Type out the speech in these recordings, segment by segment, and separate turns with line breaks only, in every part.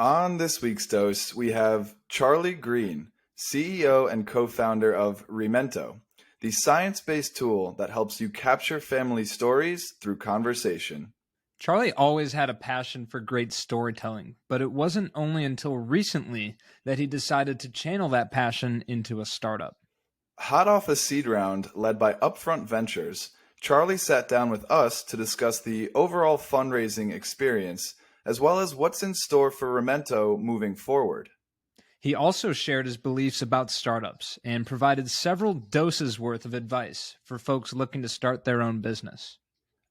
On this week's dose, we have Charlie Greene, CEO and co-founder of Remento, the science-based tool that helps you capture family stories through conversation.
Charlie always had a passion for great storytelling, but it wasn't only until recently that he decided to channel that passion into a startup.
Hot off a seed round led by Upfront Ventures, Charlie sat down with us to discuss the overall fundraising experience, as well as what's in store for Remento moving forward.
He also shared his beliefs about startups and provided several doses worth of advice for folks looking to start their own business.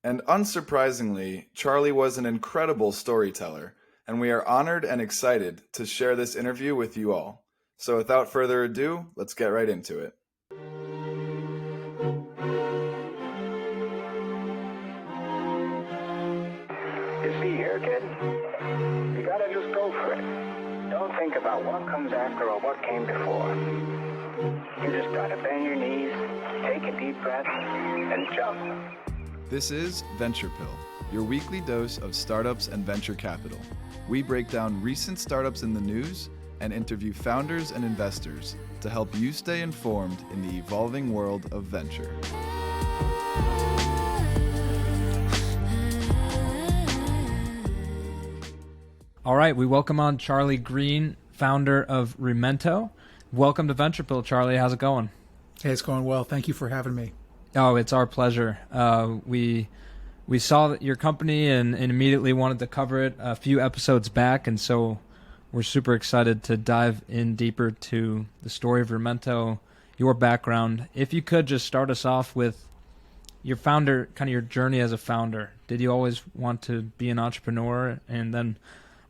And unsurprisingly, Charlie was an incredible storyteller, and we are honored and excited to share this interview with you all. So without further ado, let's get right into it.
You see here, kid, you gotta just go for it. Don't think about what comes after or what came before. You just gotta bend your knees, take a deep breath, and jump.
This is Venture Pill, your weekly dose of startups and venture capital. We break down recent startups in the news and interview founders and investors to help you stay informed in the evolving world of venture.
All right, we welcome on Charlie Greene, founder of Remento. Welcome to Venture Pill, Charlie. How's it going?
Hey, it's going well. Thank you for having me.
Oh, it's our pleasure. We saw your company and immediately wanted to cover it a few episodes back, and so we're super excited to dive in deeper to the story of Remento, your background. If you could just start us off with your founder, kind of your journey as a founder. Did you always want to be an entrepreneur? And then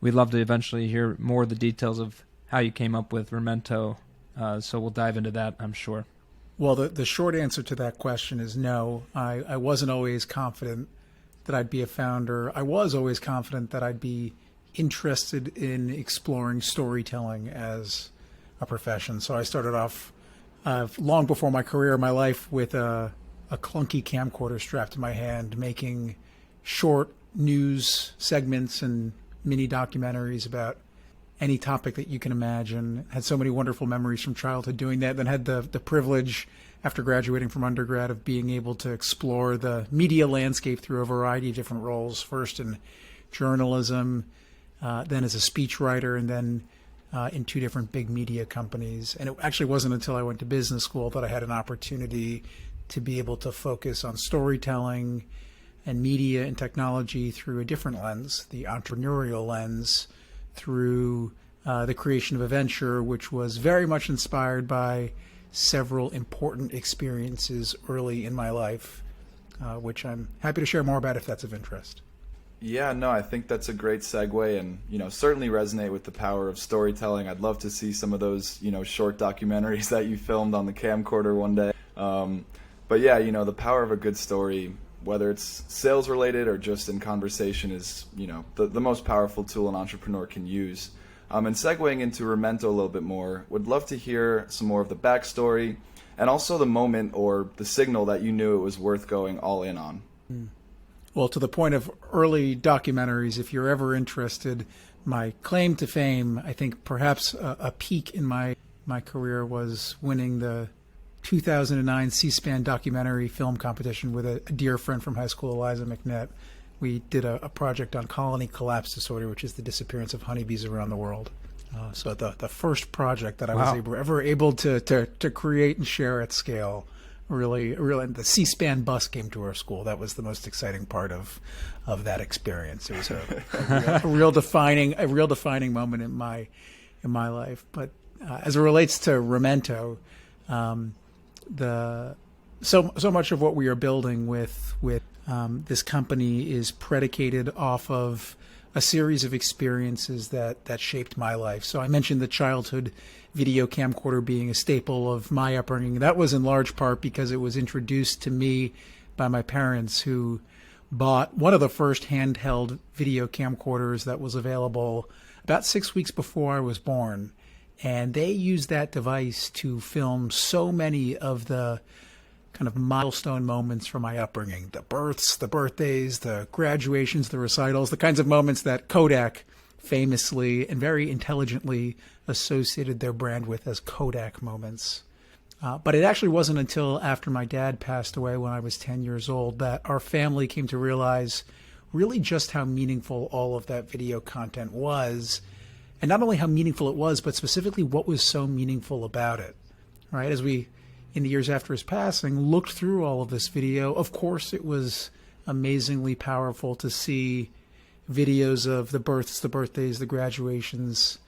we'd love to eventually hear more of the details of how you came up with Remento. So we'll dive into that, I'm sure.
Well, the short answer to that question is no. I wasn't always confident that I'd be a founder. I was always confident that I'd be interested in exploring storytelling as a profession. So I started off long before my career, my life, with a clunky camcorder strapped to my hand, making short news segments and mini documentaries about any topic that you can imagine. Had so many wonderful memories from childhood doing that. Then had the privilege, after graduating from undergrad, of being able to explore the media landscape through a variety of different roles, first in journalism, then as a speechwriter, and then in two different big media companies. And it actually wasn't until I went to business school that I had an opportunity to be able to focus on storytelling and media and technology through a different lens, the entrepreneurial lens, through the creation of a venture, which was very much inspired by several important experiences early in my life, which I'm happy to share more about if that's of interest.
Yeah, no, I think that's a great segue, and certainly resonate with the power of storytelling. I'd love to see some of those short documentaries that you filmed on the camcorder one day. But yeah, the power of a good story, whether it's sales related or just in conversation, is the most powerful tool an entrepreneur can use. And segueing into Remento a little bit more, would love to hear some more of the backstory and also the moment or the signal that you knew it was worth going all in on.
Well, to the point of early documentaries, if you're ever interested, my claim to fame, I think perhaps a peak in my career, was winning the 2009 C-SPAN documentary film competition with a dear friend from high school, Eliza McNett. We did a project on colony collapse disorder, which is the disappearance of honeybees around the world. So the first project that I was ever able to create and share at scale. Really, the C-SPAN bus came to our school. That was the most exciting part of that experience. It was a real defining moment in my life. But as it relates to Remento, so much of what we are building with this company is predicated off of a series of experiences that shaped my life. So I mentioned the childhood video camcorder being a staple of my upbringing. That was in large part because it was introduced to me by my parents, who bought one of the first handheld video camcorders that was available about 6 weeks before I was born. And they used that device to film so many of the kind of milestone moments from my upbringing, the births, the birthdays, the graduations, the recitals, the kinds of moments that Kodak famously and very intelligently associated their brand with as Kodak moments. But it actually wasn't until after my dad passed away when I was 10 years old that our family came to realize really just how meaningful all of that video content was. And not only how meaningful it was, but specifically what was so meaningful about it, right? As we, in the years after his passing, looked through all of this video, of course it was amazingly powerful to see videos of the births, the birthdays, the graduations,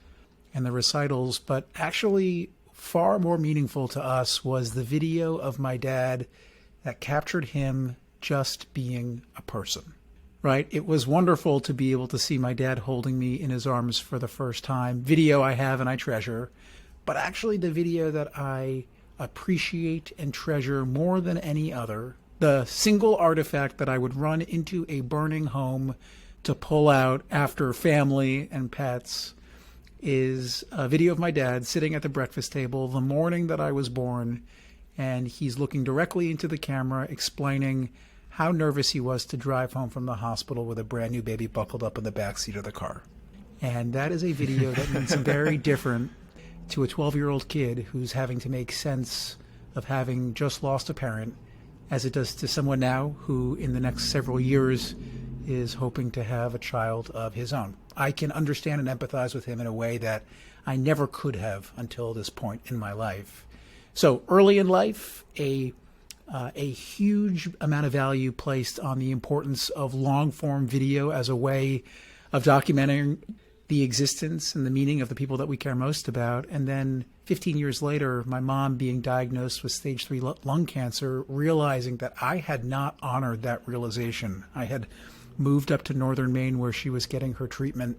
and the recitals, but actually far more meaningful to us was the video of my dad that captured him just being a person, right? It was wonderful to be able to see my dad holding me in his arms for the first time, video I have and I treasure, but actually the video that I appreciate and treasure more than any other, the single artifact that I would run into a burning home to pull out after family and pets, is a video of my dad sitting at the breakfast table the morning that I was born, and he's looking directly into the camera explaining how nervous he was to drive home from the hospital with a brand new baby buckled up in the backseat of the car. And that is a video that means very different to a 12-year-old kid who's having to make sense of having just lost a parent as it does to someone now who in the next several years is hoping to have a child of his own. I can understand and empathize with him in a way that I never could have until this point in my life. So early in life, a huge amount of value placed on the importance of long-form video as a way of documenting the existence and the meaning of the people that we care most about. And then 15 years later, my mom being diagnosed with stage 3 lung cancer, realizing that I had not honored that realization. I had moved up to northern Maine where she was getting her treatment.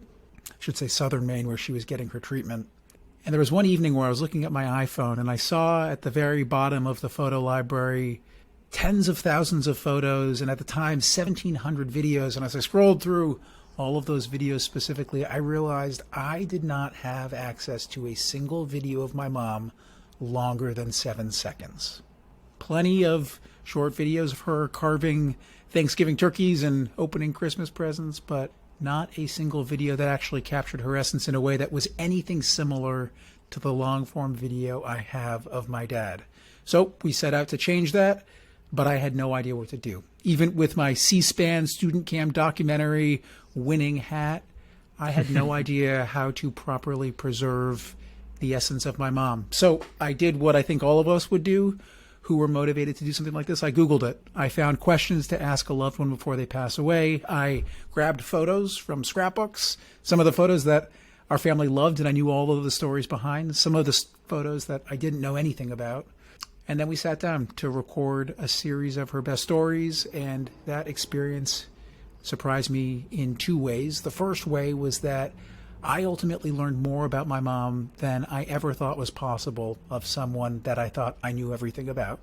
I should say southern Maine where she was getting her treatment. And there was one evening where I was looking at my iPhone and I saw at the very bottom of the photo library tens of thousands of photos and at the time 1,700 videos. And as I scrolled through all of those videos specifically, I realized I did not have access to a single video of my mom longer than 7 seconds. Plenty of short videos of her carving Thanksgiving turkeys and opening Christmas presents, but not a single video that actually captured her essence in a way that was anything similar to the long-form video I have of my dad. So we set out to change that, but I had no idea what to do. Even with my C-SPAN student cam documentary winning hat, I had no idea how to properly preserve the essence of my mom. So I did what I think all of us would do who were motivated to do something like this. I Googled it. I found questions to ask a loved one before they pass away. I grabbed photos from scrapbooks, some of the photos that our family loved and I knew all of the stories behind, some of the photos that I didn't know anything about. And then we sat down to record a series of her best stories, and that experience surprised me in two ways. The first way was that I ultimately learned more about my mom than I ever thought was possible of someone that I thought I knew everything about.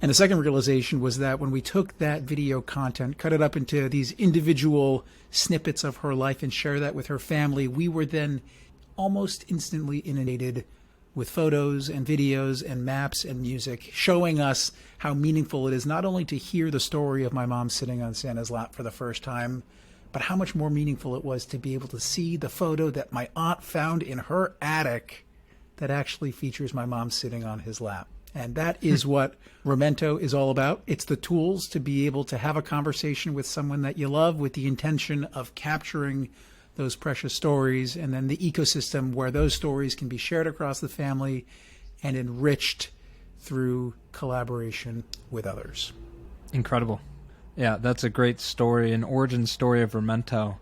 And the second realization was that when we took that video content, cut it up into these individual snippets of her life and share that with her family, we were then almost instantly inundated with photos and videos and maps and music, showing us how meaningful it is not only to hear the story of my mom sitting on Santa's lap for the first time, but how much more meaningful it was to be able to see the photo that my aunt found in her attic that actually features my mom sitting on his lap. And that is what Remento is all about. It's the tools to be able to have a conversation with someone that you love with the intention of capturing those precious stories, and then the ecosystem where those stories can be shared across the family and enriched through collaboration with others.
Incredible. Yeah, that's a great story, an origin story of Remento,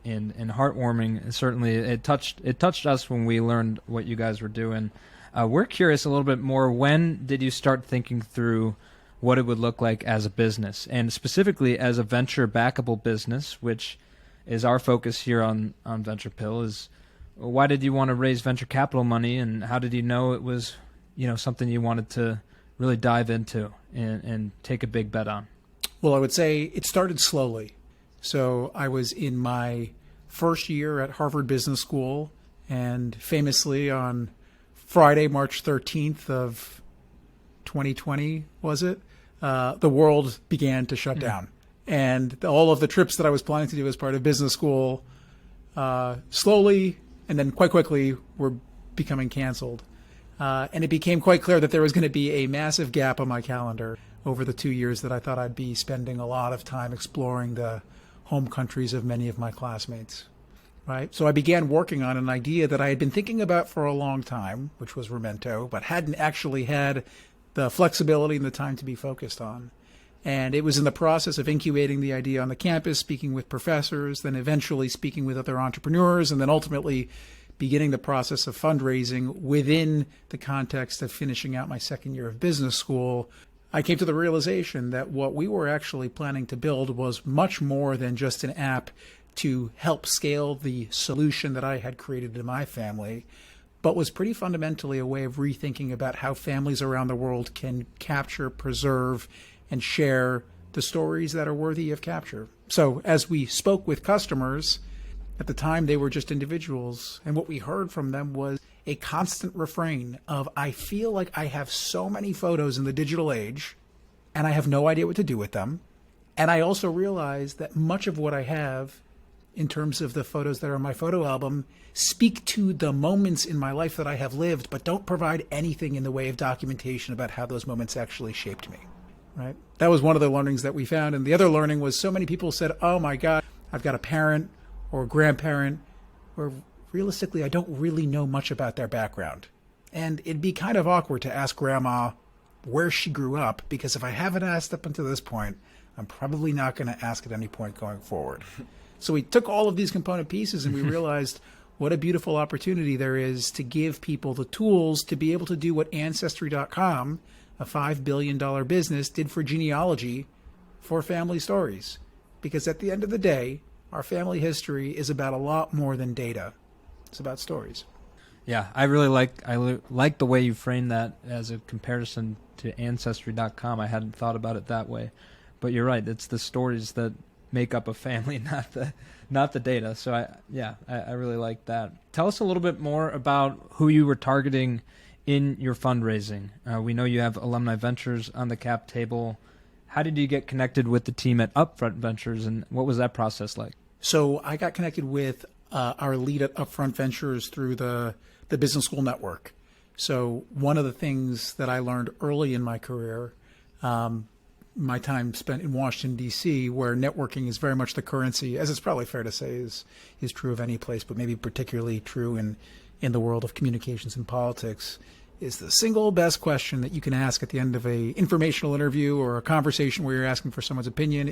and heartwarming. Certainly, it touched us when we learned what you guys were doing. We're curious a little bit more. When did you start thinking through what it would look like as a business, and specifically as a venture backable business, which is our focus here on Venture Pill? Is why did you want to raise venture capital money, and how did you know it was something you wanted to really dive into and take a big bet on?
Well, I would say it started slowly. So I was in my first year at Harvard Business School, and famously on Friday, March 13th of 2020, was it? The world began to shut down. And all of the trips that I was planning to do as part of business school slowly and then quite quickly were becoming canceled. And it became quite clear that there was going to be a massive gap on my calendar over the 2 years that I thought I'd be spending a lot of time exploring the home countries of many of my classmates. Right? So I began working on an idea that I had been thinking about for a long time, which was Remento, but hadn't actually had the flexibility and the time to be focused on. And it was in the process of incubating the idea on the campus, speaking with professors, then eventually speaking with other entrepreneurs, and then ultimately beginning the process of fundraising within the context of finishing out my second year of business school. I came to the realization that what we were actually planning to build was much more than just an app to help scale the solution that I had created in my family, but was pretty fundamentally a way of rethinking about how families around the world can capture, preserve, and share the stories that are worthy of capture. So as we spoke with customers, at the time they were just individuals, and what we heard from them was a constant refrain of, I feel like I have so many photos in the digital age, and I have no idea what to do with them. And I also realized that much of what I have in terms of the photos that are in my photo album speak to the moments in my life that I have lived, but don't provide anything in the way of documentation about how those moments actually shaped me. Right? That was one of the learnings that we found. And the other learning was so many people said, oh my God, I've got a parent or a grandparent where realistically I don't really know much about their background. And it'd be kind of awkward to ask grandma where she grew up, because if I haven't asked up until this point, I'm probably not going to ask at any point going forward. So we took all of these component pieces and we realized what a beautiful opportunity there is to give people the tools to be able to do what Ancestry.com, a $5 billion business, did for genealogy for family stories. Because at the end of the day, our family history is about a lot more than data. It's about stories.
Yeah, I really like the way you framed that as a comparison to Ancestry.com. I hadn't thought about it that way. But you're right, it's the stories that make up a family, not the data. So I really like that. Tell us a little bit more about who you were targeting in your fundraising. We know you have Alumni Ventures on the cap table. How did you get connected with the team at Upfront Ventures, and what was that process like?
So I got connected with our lead at Upfront Ventures through the business school network. So one of the things that I learned early in my career, my time spent in Washington, D.C., where networking is very much the currency, as it's probably fair to say is true of any place, but maybe particularly true in the world of communications and politics, is the single best question that you can ask at the end of a informational interview or a conversation where you're asking for someone's opinion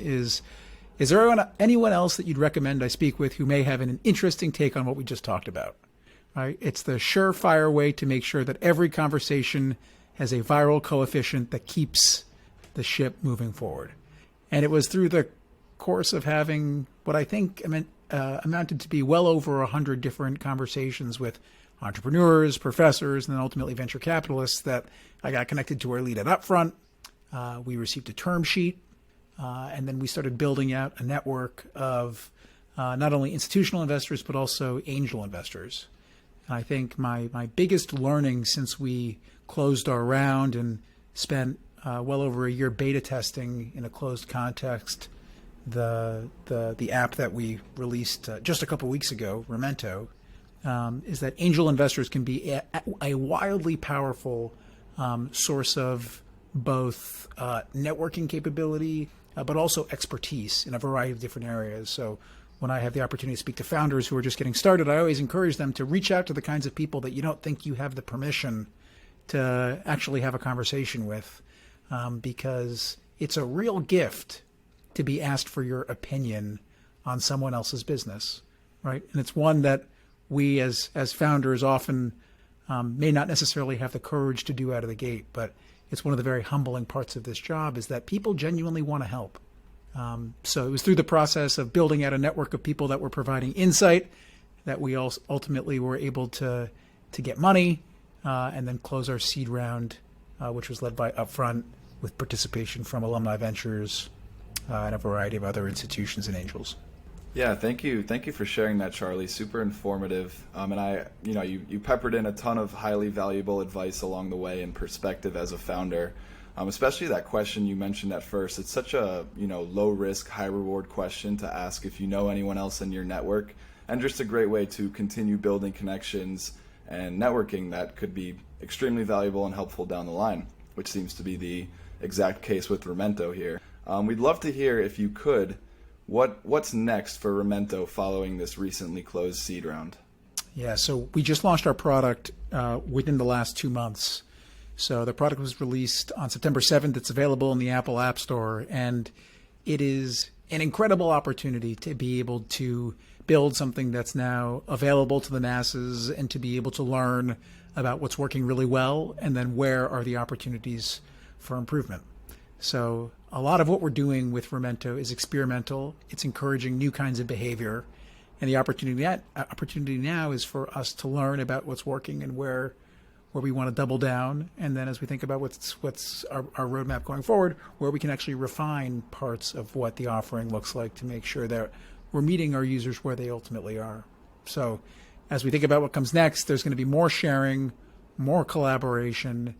is there anyone else that you'd recommend I speak with who may have an interesting take on what we just talked about? Right? It's the surefire way to make sure that every conversation has a viral coefficient that keeps the ship moving forward. And it was through the course of having what I think amounted to be well over 100 different conversations with entrepreneurs, professors, and then ultimately venture capitalists that I got connected to our lead at Upfront. We received a term sheet, and then we started building out a network of not only institutional investors, but also angel investors. And I think my biggest learning since we closed our round and spent well over a year beta testing in a closed context the app that we released just a couple weeks ago, Remento, is that angel investors can be a wildly powerful source of both networking capability, but also expertise in a variety of different areas. So when I have the opportunity to speak to founders who are just getting started, I always encourage them to reach out to the kinds of people that you don't think you have the permission to actually have a conversation with, because it's a real gift to be asked for your opinion on someone else's business, right? And it's one that we as founders often may not necessarily have the courage to do out of the gate, but it's one of the very humbling parts of this job is that people genuinely want to help. So it was through the process of building out a network of people that were providing insight that we ultimately were able to get money and then close our seed round, which was led by Upfront with participation from Alumni Ventures and a variety of other institutions and angels.
Yeah, thank you for sharing that, Charlie. Super informative. And you peppered in a ton of highly valuable advice along the way and perspective as a founder. Especially that question you mentioned at first. It's such a low risk, high reward question to ask if you know anyone else in your network and just a great way to continue building connections and networking that could be extremely valuable and helpful down the line, which seems to be the exact case with Remento here. We'd love to hear, if you could, what's next for Remento following this recently closed seed round.
Yeah, so we just launched our product within the last 2 months. So the product was released on September 7th. It's available in the Apple App Store, and it is an incredible opportunity to be able to build something that's now available to the masses and to be able to learn about what's working really well and then where are the opportunities for improvement. So a lot of what we're doing with Remento is experimental. It's encouraging new kinds of behavior. And the opportunity now is for us to learn about what's working and where we want to double down. And then as we think about what's our roadmap going forward, where we can actually refine parts of what the offering looks like to make sure that we're meeting our users where they ultimately are. So as we think about what comes next, there's going to be more sharing, more collaboration,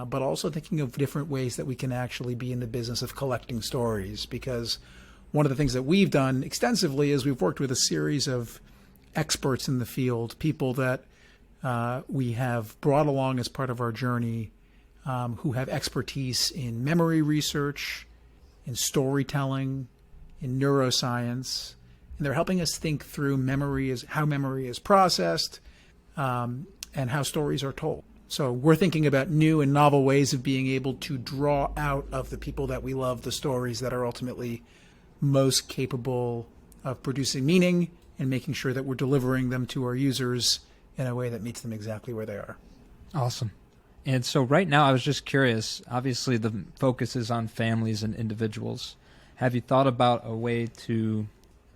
but also thinking of different ways that we can actually be in the business of collecting stories. Because one of the things that we've done extensively is we've worked with a series of experts in the field, people that we have brought along as part of our journey, who have expertise in memory research, in storytelling, in neuroscience, and they're helping us think through how memory is processed, and how stories are told. So we're thinking about new and novel ways of being able to draw out of the people that we love the stories that are ultimately most capable of producing meaning and making sure that we're delivering them to our users in a way that meets them exactly where they are.
Awesome. And so right now, I was just curious, obviously the focus is on families and individuals. Have you thought about a way to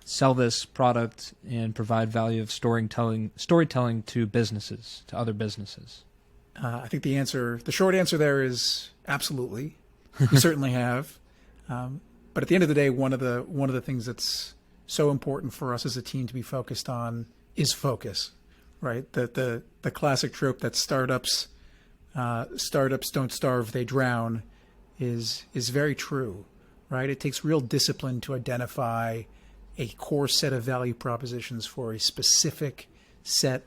sell this product and provide value of storytelling to businesses, to other businesses?
I think the short answer there is absolutely. We certainly have. But at the end of the day, one of the things that's so important for us as a team to be focused on is focus, right? The classic trope that startups don't starve, they drown is very true, right? It takes real discipline to identify a core set of value propositions for a specific set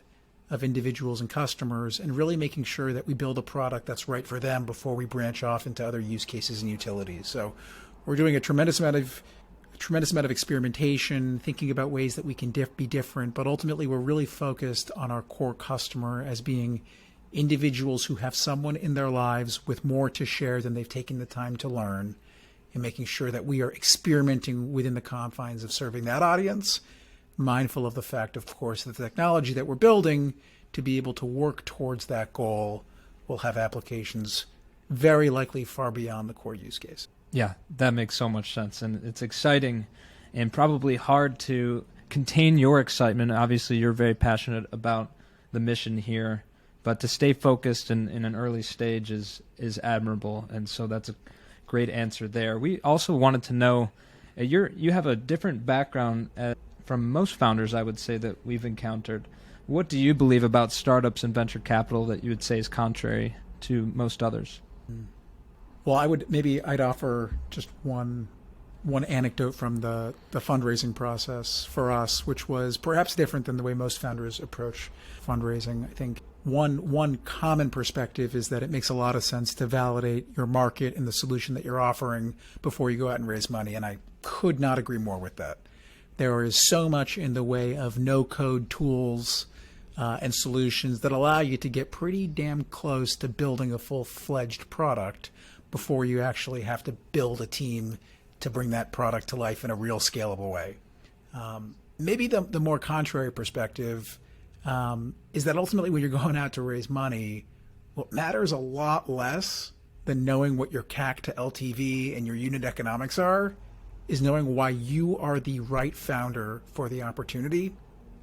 of individuals and customers, and really making sure that we build a product that's right for them before we branch off into other use cases and utilities. So we're doing a tremendous amount of experimentation, thinking about ways that we can be different, but ultimately we're really focused on our core customer as being individuals who have someone in their lives with more to share than they've taken the time to learn, and making sure that we are experimenting within the confines of serving that audience, mindful of the fact, of course, that the technology that we're building to be able to work towards that goal will have applications very likely far beyond the core use case.
Yeah, that makes so much sense. And it's exciting and probably hard to contain your excitement. Obviously, you're very passionate about the mission here, but to stay focused in an early stage is admirable. And so that's a great answer there. We also wanted to know, you have a different background from most founders, I would say, that we've encountered. What do you believe about startups and venture capital that you would say is contrary to most others?
Well, I'd offer just one anecdote from the fundraising process for us, which was perhaps different than the way most founders approach fundraising. I think one common perspective is that it makes a lot of sense to validate your market and the solution that you're offering before you go out and raise money, and I could not agree more with that. There is so much in the way of no-code tools and solutions that allow you to get pretty damn close to building a full-fledged product before you actually have to build a team to bring that product to life in a real scalable way. Maybe the more contrary perspective is that ultimately when you're going out to raise money, what matters a lot less than knowing what your CAC to LTV and your unit economics are is knowing why you are the right founder for the opportunity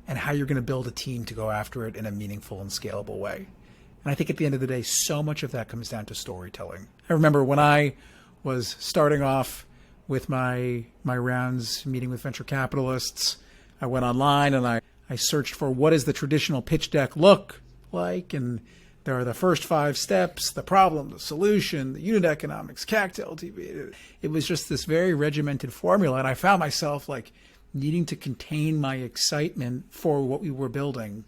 and how you're going to build a team to go after it in a meaningful and scalable way. And I think at the end of the day, so much of that comes down to storytelling. I remember when I was starting off with my rounds, meeting with venture capitalists, I went online and I searched for what does the traditional pitch deck look like, and there are the first 5 steps, the problem, the solution, the unit economics, CAC to LTV. It was just this very regimented formula, and I found myself like needing to contain my excitement for what we were building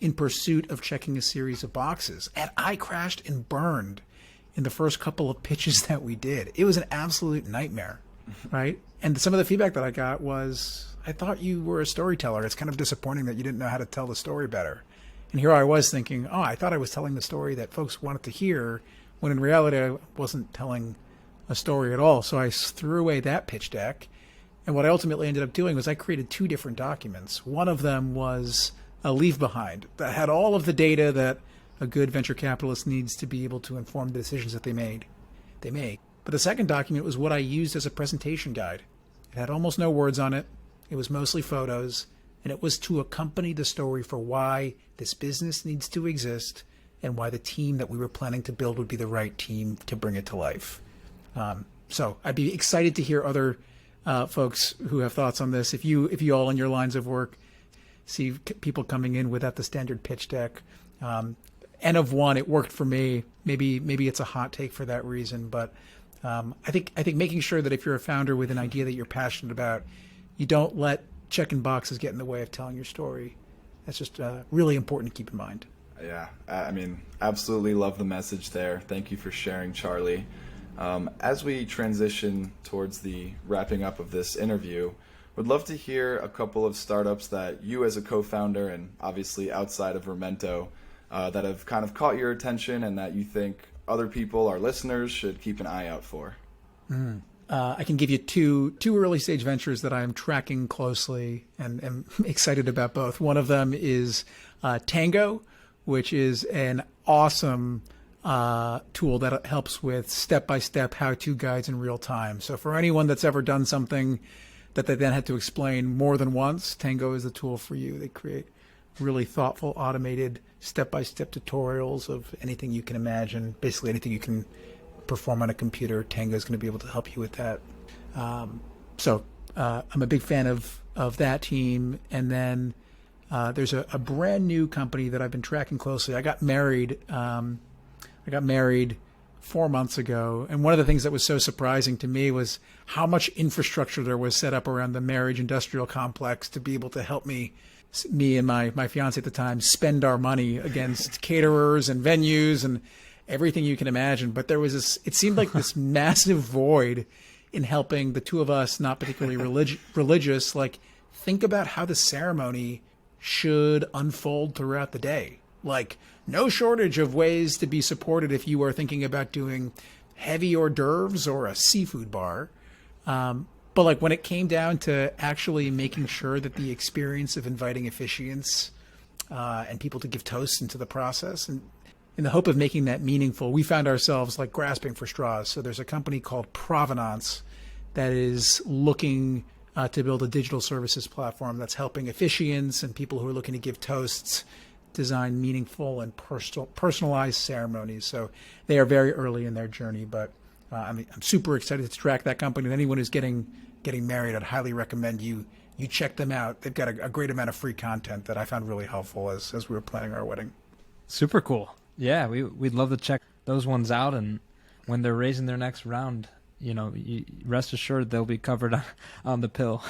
in pursuit of checking a series of boxes. And I crashed and burned in the first couple of pitches that we did. It was an absolute nightmare, right? And some of the feedback that I got was, I thought you were a storyteller. It's kind of disappointing that you didn't know how to tell the story better. And here I was thinking, oh, I thought I was telling the story that folks wanted to hear, when in reality I wasn't telling a story at all. So I threw away that pitch deck. And what I ultimately ended up doing was I created 2 different documents. One of them was a leave behind that had all of the data that a good venture capitalist needs to be able to inform the decisions that they make. But the second document was what I used as a presentation guide. It had almost no words on it. It was mostly photos, and it was to accompany the story for why this business needs to exist and why the team that we were planning to build would be the right team to bring it to life. So I'd be excited to hear other folks who have thoughts on this. If you all in your lines of work see people coming in without the standard pitch deck, N of 1, it worked for me. Maybe it's a hot take for that reason, but I think making sure that if you're a founder with an idea that you're passionate about, you don't let checking boxes get in the way of telling your story. That's just really important to keep in mind.
Yeah, I mean, absolutely love the message there. Thank you for sharing, Charlie. As we transition towards the wrapping up of this interview, would love to hear a couple of startups that you as a co-founder, and obviously outside of Remento, that have kind of caught your attention and that you think other people, our listeners, should keep an eye out for.
I can give you two early stage ventures that I am tracking closely and am excited about both. One of them is Tango, which is an awesome tool that helps with step-by-step how-to guides in real time. So for anyone that's ever done something that they then had to explain more than once, Tango is the tool for you. They create really thoughtful, automated step-by-step tutorials of anything you can imagine, basically anything you can perform on a computer. Tango is going to be able to help you with that. So I'm a big fan of that team. And then there's a brand new company that I've been tracking closely. I got married 4 months ago, and one of the things that was so surprising to me was how much infrastructure there was set up around the marriage industrial complex to be able to help me and my fiance at the time spend our money against caterers and venues and everything you can imagine. But there was it seemed like this massive void in helping the two of us, not particularly religious, like think about how the ceremony should unfold throughout the day. Like, no shortage of ways to be supported if you are thinking about doing heavy hors d'oeuvres or a seafood bar. But like when it came down to actually making sure that the experience of inviting officiants and people to give toasts into the process, and in the hope of making that meaningful, we found ourselves like grasping for straws. So there's a company called Provenance that is looking to build a digital services platform that's helping officiants and people who are looking to give toasts design meaningful and personalized ceremonies. So they are very early in their journey, but I'm super excited to track that company. And anyone who's getting married, I'd highly recommend you check them out. They've got a great amount of free content that I found really helpful as we were planning our wedding.
Super cool. Yeah, we'd love to check those ones out, and when they're raising their next round, you rest assured they'll be covered on the pill.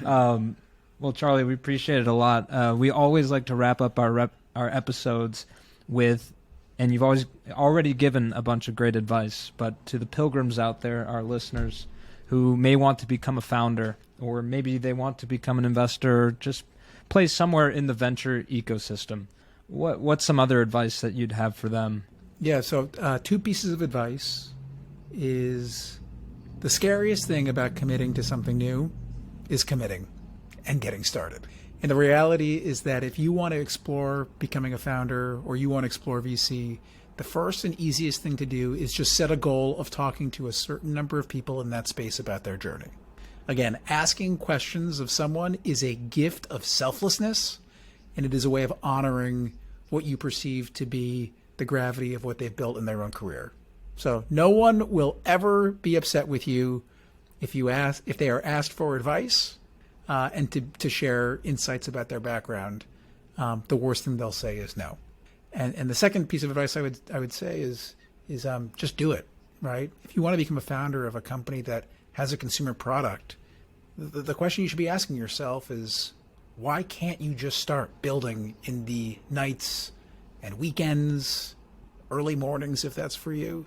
Well, Charlie, we appreciate it a lot. We always like to wrap up our episodes with, and you've already given a bunch of great advice, but to the pilgrims out there, our listeners, who may want to become a founder, or maybe they want to become an investor, just play somewhere in the venture ecosystem. What's some other advice that you'd have for them?
Yeah, so 2 pieces of advice is the scariest thing about committing to something new is committing and getting started. And the reality is that if you want to explore becoming a founder or you want to explore VC, the first and easiest thing to do is just set a goal of talking to a certain number of people in that space about their journey. Again, asking questions of someone is a gift of selflessness, and it is a way of honoring what you perceive to be the gravity of what they've built in their own career. So no one will ever be upset with you if they are asked for advice and to share insights about their background. The worst thing they'll say is no. And the second piece of advice I would say is just do it, right? If you want to become a founder of a company that has a consumer product, the question you should be asking yourself is, why can't you just start building in the nights and weekends, early mornings if that's for you?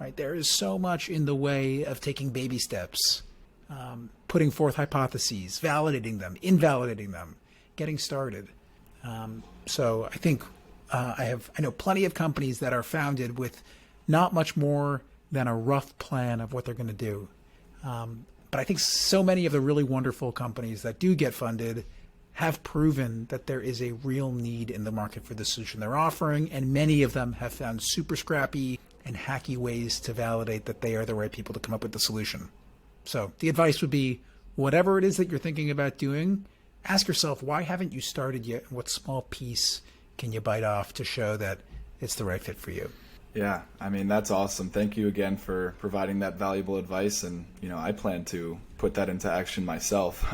Right? There is so much in the way of taking baby steps, putting forth hypotheses, validating them, invalidating them, getting started. So I think I know plenty of companies that are founded with not much more than a rough plan of what they're going to do. But I think so many of the really wonderful companies that do get funded have proven that there is a real need in the market for the solution they're offering, and many of them have found super scrappy and hacky ways to validate that they are the right people to come up with the solution. So the advice would be, whatever it is that you're thinking about doing, ask yourself, why haven't you started yet? What small piece can you bite off to show that it's the right fit for you?
Yeah, I mean, that's awesome. Thank you again for providing that valuable advice. And, I plan to put that into action myself.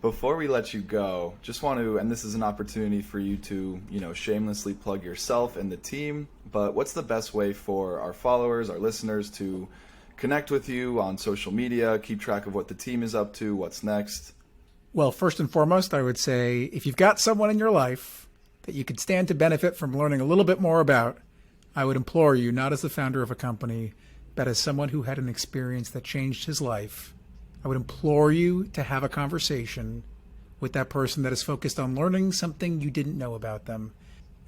Before we let you go, just want to, and this is an opportunity for you to, shamelessly plug yourself and the team, but what's the best way for our followers, our listeners to connect with you on social media, keep track of what the team is up to, what's next?
Well, first and foremost, I would say if you've got someone in your life that you could stand to benefit from learning a little bit more about, I would implore you, not as the founder of a company, but as someone who had an experience that changed his life, I would implore you to have a conversation with that person that is focused on learning something you didn't know about them.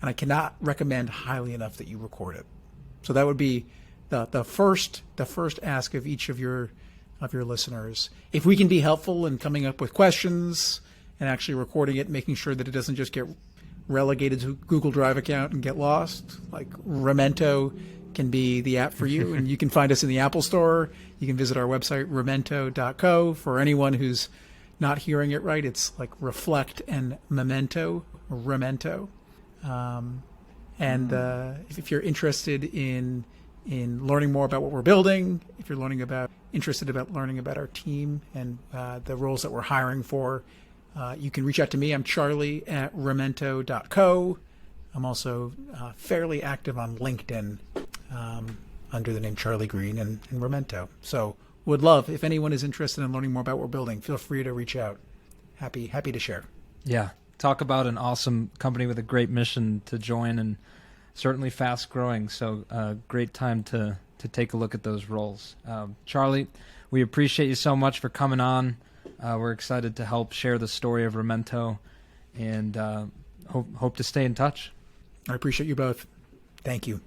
And I cannot recommend highly enough that you record it. So that would be the first ask of each of your listeners. If we can be helpful in coming up with questions and actually recording it, making sure that it doesn't just get relegated to a Google Drive account and get lost, like Remento can be the app for you. And you can find us in the Apple Store. You can visit our website, remento.co. For anyone who's not hearing it right, it's like reflect and memento, Remento. If you're interested in learning more about what we're building, if you're interested about learning about our team and the roles that we're hiring for, you can reach out to me. I'm Charlie at remento.co. I'm also fairly active on LinkedIn under the name Charlie Greene and Remento. So would love, if anyone is interested in learning more about what we're building, feel free to reach out. Happy to share.
Yeah. Talk about an awesome company with a great mission to join, and certainly fast growing. So great time to take a look at those roles. Charlie, we appreciate you so much for coming on. We're excited to help share the story of Remento, and hope to stay in touch.
I appreciate you both. Thank you.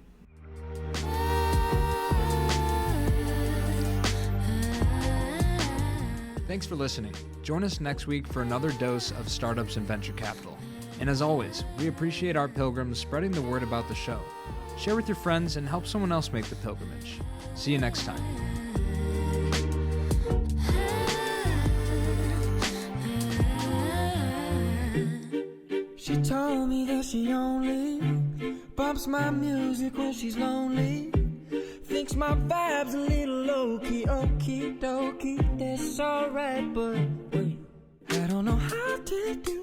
Thanks for listening. Join us next week for another dose of startups and venture capital. And as always, we appreciate our pilgrims spreading the word about the show. Share with your friends and help someone else make the pilgrimage. See you next time.
She told me that she only bumps my music when she's lonely. Thinks my vibe's a little low-key, okie dokie, that's alright, but wait, I don't know how to do